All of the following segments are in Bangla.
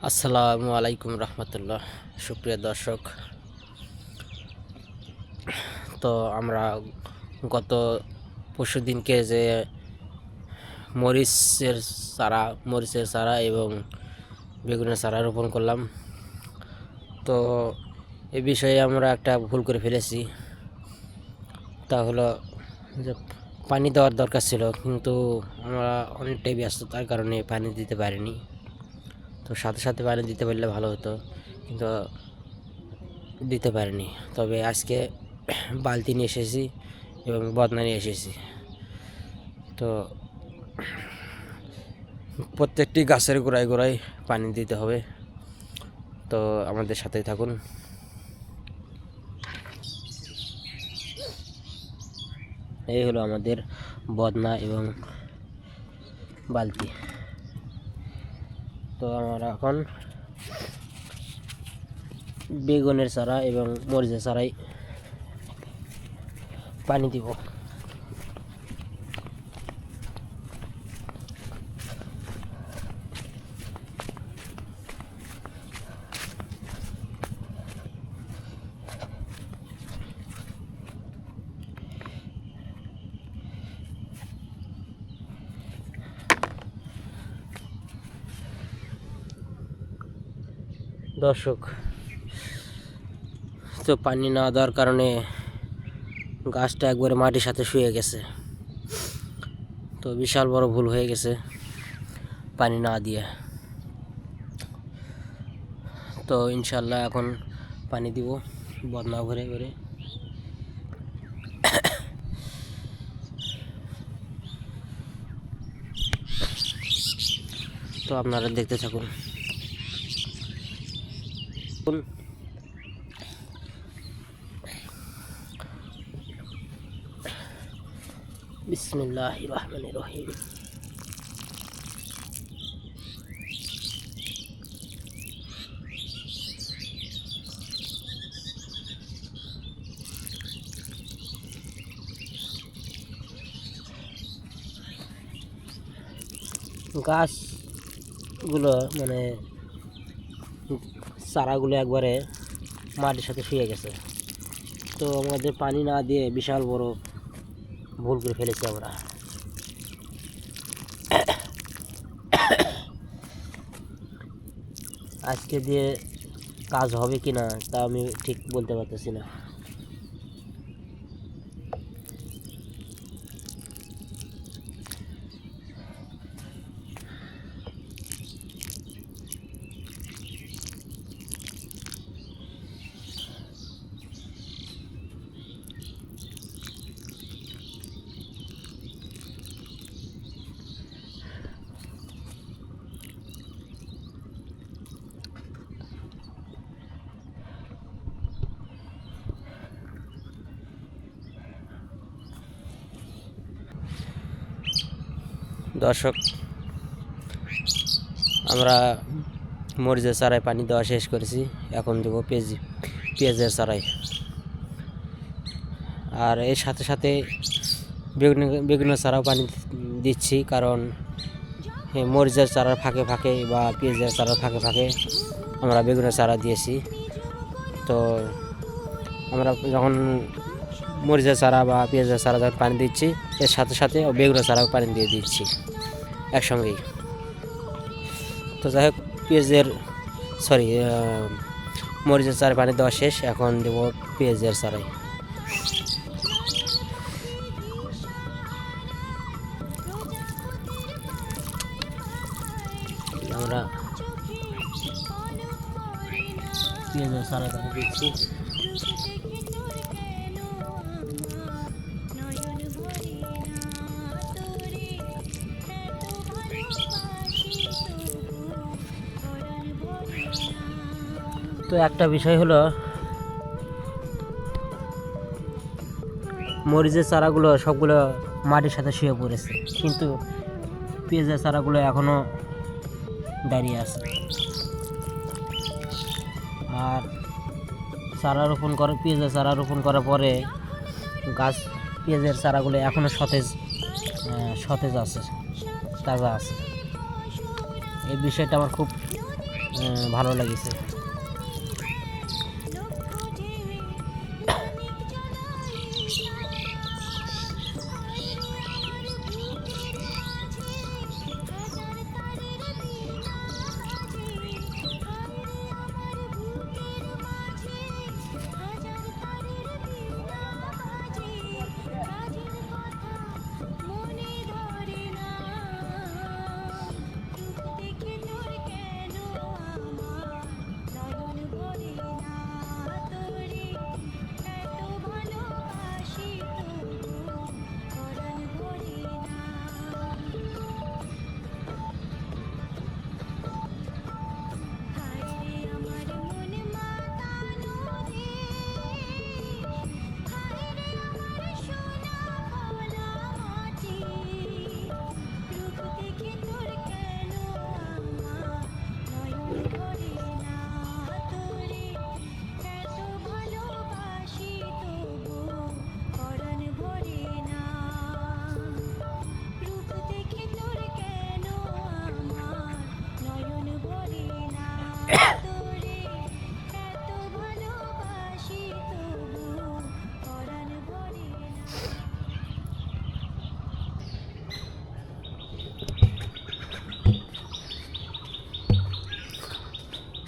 আসসালামু আলাইকুম রহমতুল্লাহ। সুপ্রিয় দর্শক, তো আমরা গত পরশু দিনকে যে মরিচের চারা এবং বেগুনের চারা রোপণ করলাম, তো এ বিষয়ে আমরা একটা ভুল করে ফেলেছি। তা হলো যে পানি দেওয়ার দরকার ছিল, কিন্তু আমরা অনেকটাই ব্যস্ততার কারণে পানি দিতে পারিনি। তো সাথে সাথে পানি দিতে পারলে ভালো হতো, কিন্তু দিতে পারিনি। তবে আজকে বালতি নিয়ে এসেছি এবং বদনা নিয়ে এসেছি। তো প্রত্যেকটি গাছের গোড়ায় গোড়ায় পানি দিতে হবে। তো আমাদের সাথেই থাকুন। এই হলো আমাদের বদনা এবং বালতি। তো আমরা এখন বেগুনের চারা এবং মরিচের চারায় পানি দিব। দর্শক, তো পানি না দেওয়ার কারণে গাছটা একবারে মাটির সাথে শুয়ে গেছে। তো বিশাল বড় ভুল হয়ে গেছে পানি না দিয়ে। তো ইনশাল্লাহ এখন পানি দিব বদনা ভরে ভরে। তো আপনারা দেখতে থাকুন। বিসমিল্লাহির রহমানির রহিম। গাছগুলো মানে চারাগুলো একবারে মাটির সাথে শুয়ে গেছে। তো আমাদের পানি না দিয়ে বিশাল বড় ভুল করে ফেলেছি আমরা। আজকে দিয়ে কাজ হবে কি না তা আমি ঠিক বলতে পারতেছি না। দর্শক, আমরা মরিচের চারায় পানি দেওয়া শেষ করেছি, এখন দেবো পেঁয়াজের চারায়। আর এর সাথে সাথে বেগুনের চারাও পানি দিচ্ছি, কারণ মরিচের চারার ফাঁকে ফাঁকে বা পেঁয়াজের চারার ফাঁকে ফাঁকে আমরা বেগুনের চারা দিয়েছি। তো আমরা যখন মরিচের চারা বা পেঁয়াজের চারা যখন পানি দিচ্ছি, এর সাথে সাথে বেগুনের চারাও পানি দিয়ে দিচ্ছি একসঙ্গেই। তো যাই হোক, মরিচের চারা পানি দেওয়া শেষ, এখন দেবো পেঁয়াজের চারায়। আমরা পেঁয়াজের চারা পানি দিচ্ছি। তো একটা বিষয় হলো, মরিচের চারাগুলো সবগুলো মাটির সাথে শুয়ে পড়েছে, কিন্তু পেঁয়াজের চারাগুলো এখনও দাঁড়িয়ে আছে। আর পেঁয়াজের চারা রোপণ করার পরে পেঁয়াজের চারাগুলো এখনও সতেজ আছে, তাজা আছে। এই বিষয়টা আমার খুব ভালো লেগেছে।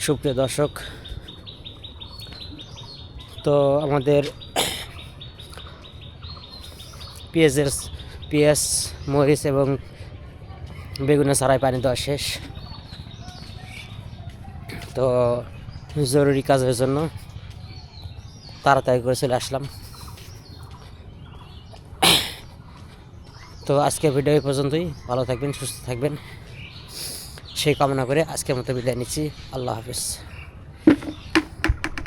সুপ্রিয় দর্শক, তো আমাদের পেঁয়াজ, মরিচ এবং বেগুনের চারায় পানি দেওয়া শেষ। তো জরুরি কাজের জন্য তাড়াতাড়ি করে চলে আসলাম। তো আজকের ভিডিও এই পর্যন্তই। ভালো থাকবেন, সুস্থ থাকবেন সেই কামনা করে আজকের মতো বিদায় নিচ্ছি। আল্লাহ হাফেজ।